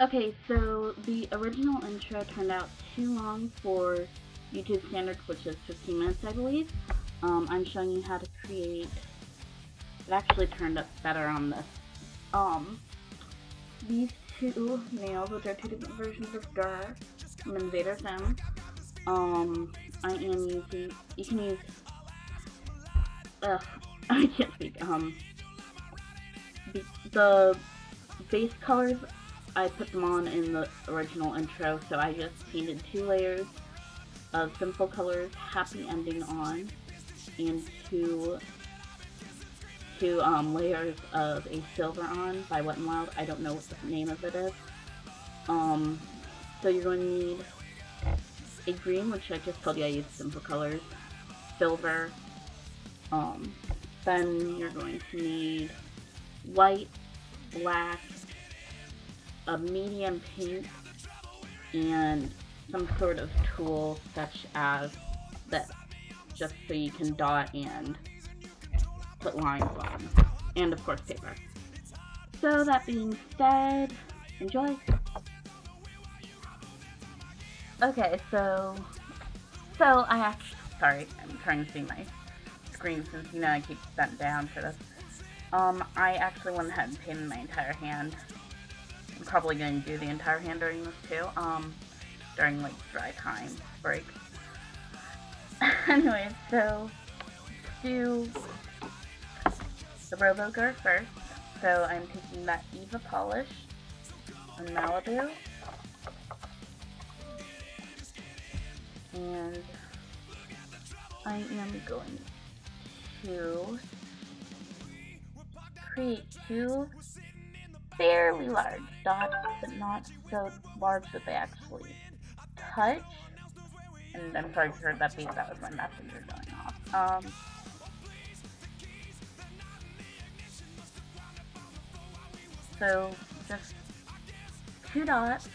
Okay, so the original intro turned out too long for YouTube standards, which is 15 minutes, I believe. I'm showing you how to create. It actually turned up better on this. Um, these two nails, which are two different versions of Gir from Invader Zim. I am using. You can use. I can't speak. The base colors, I put them on in the original intro, so I just painted 2 layers of simple colors, happy ending on, and two layers of a silver on by Wet n Wild. I don't know what the name of it is. So you're going to need a green, which I just told you I used simple colors, silver. Then you're going to need white, black, a medium pink, and some sort of tool such as this, just so you can dot and put lines on, and of course paper. So that being said, enjoy! Okay, so I actually, sorry, I'm trying to see my screen since you know I keep bent down for this. I actually went ahead and painted my entire hand. I'm probably going to do the entire hand during this too, during like dry time break. Anyway, so let's do the RoboGir first. So I'm taking that Eva polish in Malibu, and I am going to create 2 fairly large dots, but not so large that they actually touch. And I'm sorry if you heard that beep, that was my messenger going off. So just 2 dots,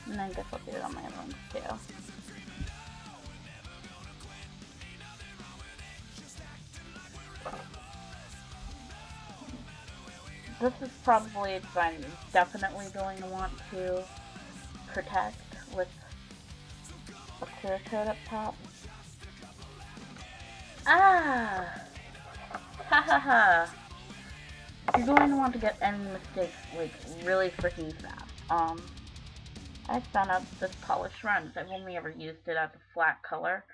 and I guess I'll do it on my other ones too. This is probably a design you're definitely going to want to protect with a clear coat up top. Ah! Ha ha ha! You're going to want to get any mistakes like really freaking fast. I found out this polish runs. I've only ever used it as a flat color,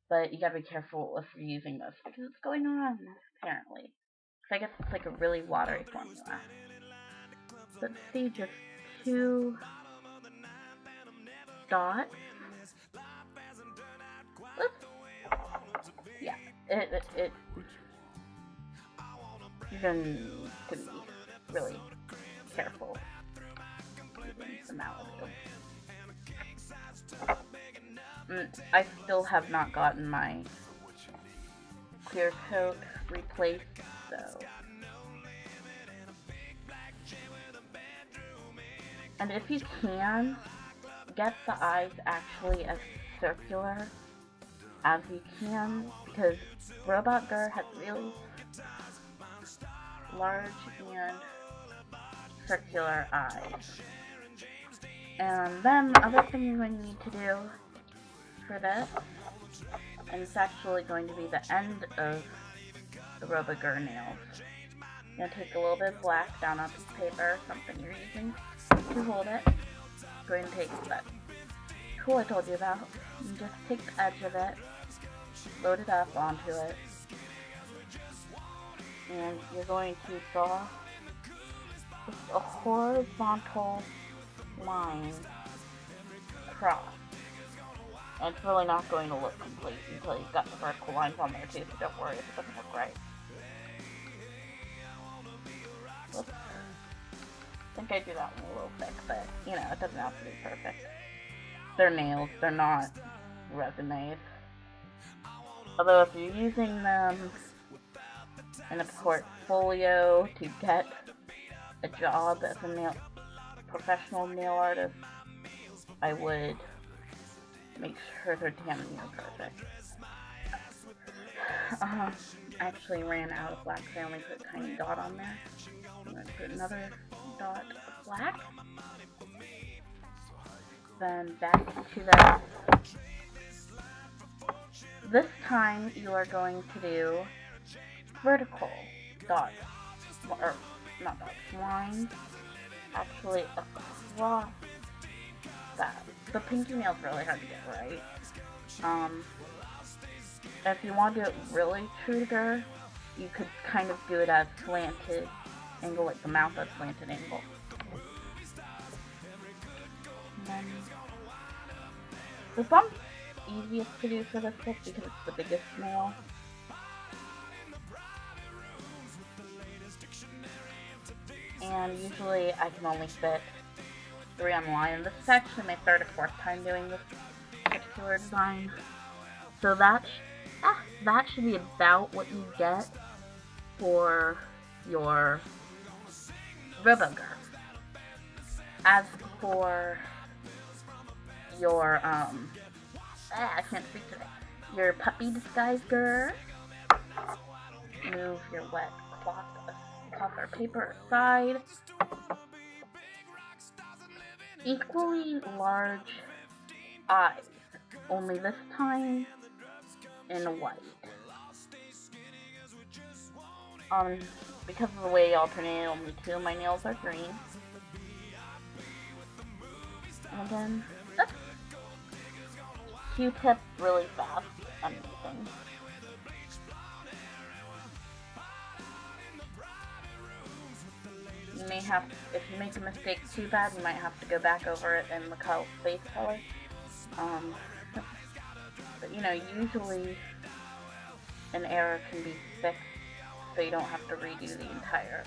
but you gotta be careful if you're using this because it's going to run, apparently. So I guess it's like a really watery formula. Let's see, just 2 dots. Oops. Yeah, it you're going to be really careful using the Malibu. I still have not gotten my clear coat replaced, so. And if you can, get the eyes actually as circular as you can, because Robot Gir has really large and circular eyes. And then the other thing you're going to need to do for this, and it's actually going to be the end of the RoboGir nails. You're going to take a little bit of black down on piece of paper, something you're using to hold it. You're going to take that tool I told you about, and just take the edge of it, load it up onto it, and you're going to draw just a horizontal line across. And it's really not going to look complete until you've got the vertical lines on there too, so don't worry if it doesn't look right. Oops. I think I do that one a little thick, but you know, it doesn't have to be perfect. They're nails, they're not resumes. Although if you're using them in a portfolio to get a job as a professional nail artist, I would make sure they're damn near perfect. I actually ran out of black, so I only put a tiny dot on there. I'm going to put another dot of black. Then back to that. This time you are going to do vertical dots, or not dots, lines, actually across that. The pinky nail's really hard to get right. If you want to do it really true to Gir, you could kind of do it at a slanted angle, like the mouth at a slanted angle. And then the thumb's easiest to do for this book because it's the biggest nail. And usually I can only fit 3 on the line, and this is actually my 3rd or 4th time doing this particular design. So that should be about what you get for your RoboGir. As for your I can't speak today. Your puppy disguise Gir, move your wet cloth or paper aside. Equally large eyes, only this time in white. Because of the way I alternated, only 2 of my nails are green. And again, Q-tip really fast, amazing. You may have, if you make a mistake too bad, you might have to go back over it in the face color. But you know, usually an error can be fixed so you don't have to redo the entire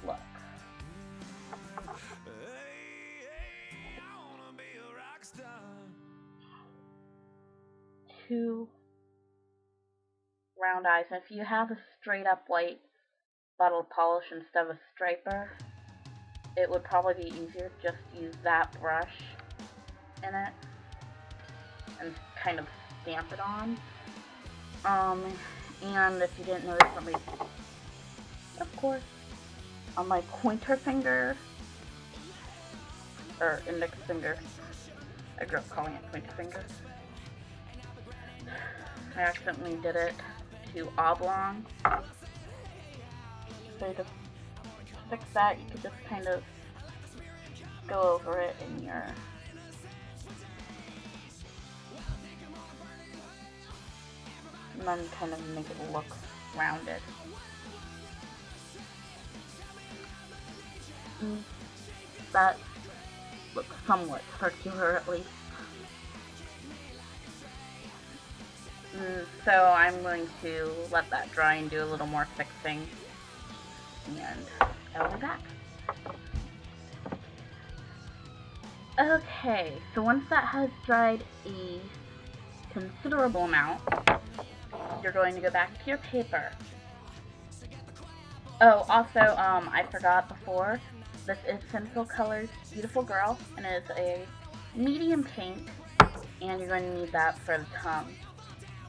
look. Two round eyes, and if you have a straight up white bottle polish instead of a striper, it would probably be easier to just use that brush in it and kind of stamp it on. And if you didn't notice, let me, of course, on my pointer finger, or index finger, I grew up calling it pointer finger, I accidentally did it to oblong. So to fix that, you could just kind of go over it in your and then kind of make it look rounded. That looks somewhat circular at least. So I'm going to let that dry and do a little more fixing, and I'll be back. Okay, so once that has dried a considerable amount, you're going to go back to your paper. Oh, also, I forgot before, this is Central Colors Beautiful Girl, and it is a medium pink, and you're going to need that for the tongue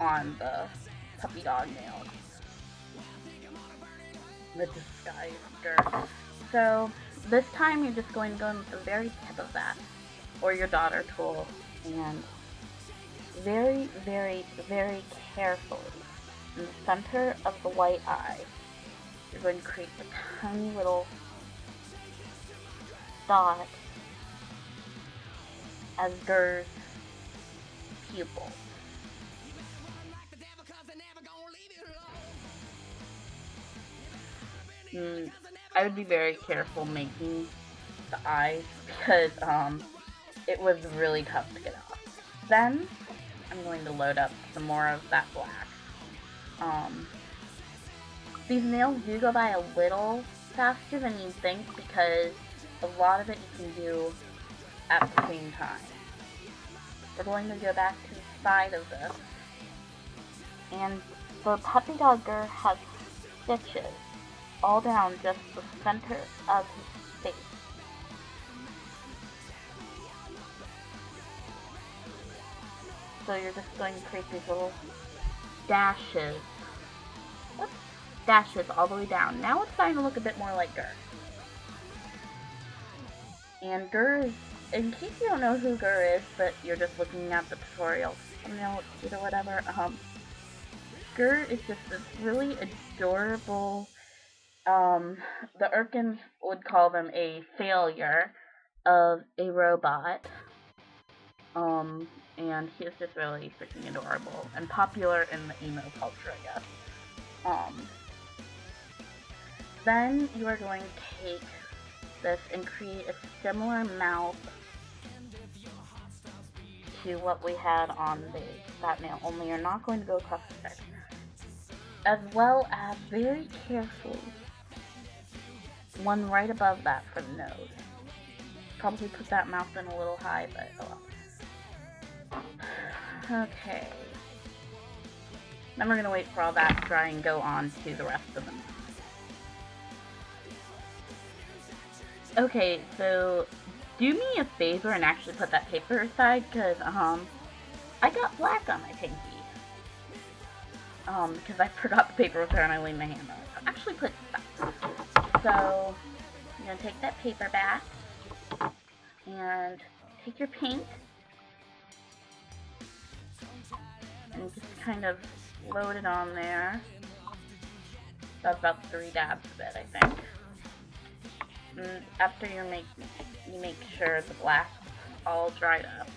on the puppy dog nails. The disguise Gir. So, this time you're just going to go in with the very tip of that, or your daughter tool, and very, very, very carefully, in the center of the white eye, you're going to create a tiny little dot as Gir's pupil. I would be very careful making the eyes because it was really tough to get off. Then I'm going to load up some more of that black. These nails do go by a little faster than you think because a lot of it you can do at the same time. We're going to go back to the side of this, and the puppy dog Gir has stitches all down just the center of his face. So you're just going to create these little dashes. Whoops. Dashes all the way down. Now it's starting to look a bit more like Gir. And Gir is, in case you don't know who Gir is, but you're just looking at the tutorial thumbnail or whatever, Gir is just this really adorable, the Urkins would call them a failure of a robot. And he is just really freaking adorable and popular in the emo culture, I guess. Then you are going to take this and create a similar mouth to what we had on that nail, only you're not going to go across the stick. As well as, very carefully, one right above that for the nose. Probably put that mouth in a little high, but oh well. Okay. Then we're going to wait for all that to dry and go on to the rest of the mouth. Okay, so do me a favor and actually put that paper aside, because, I got black on my pinky. Because I forgot the paper was there and I laid my hand on it. So actually put it back. So, you're going to take that paper back, and take your paint, and just kind of load it on there. That's about 3 dabs of it, I think. And after you make sure the black's all dried up,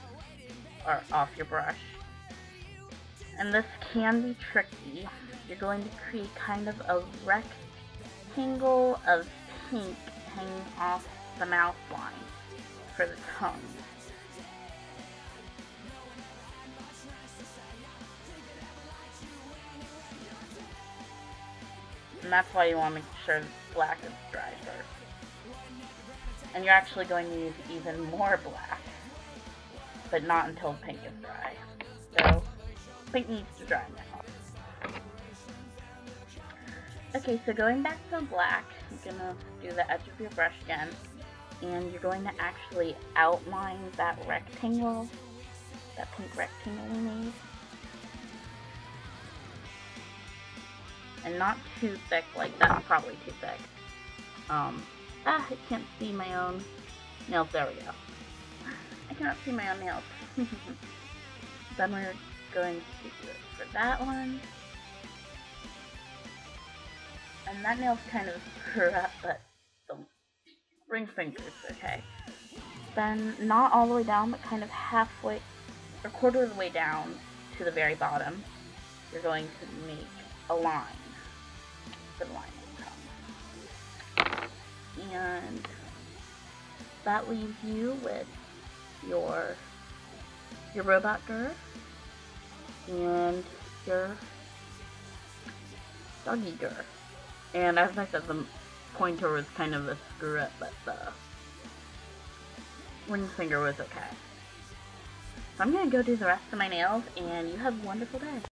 or off your brush. And this can be tricky. You're going to create kind of a rectangle of pink hanging off the mouth line for the tongue. And that's why you want to make sure the black is dry first. And you're actually going to use even more black, but not until pink is dry. So, pink needs to dry now. Okay, so going back to black, you're going to do the edge of your brush again, and you're going to actually outline that rectangle, that pink rectangle we made. And not too thick, like that's probably too thick. I can't see my own nails. There we go. I cannot see my own nails. Then we're going to do it for that one. And that nail's kind of screwed up, but don't ring fingers, okay? Then not all the way down, but kind of halfway, or quarter of the way down to the very bottom, you're going to make a line for the line of the tongue. And that leaves you with your robot Gir and your doggy Gir. And as I said, the pointer was kind of a screw up, but the ring finger was okay. So I'm going to go do the rest of my nails, and you have a wonderful day.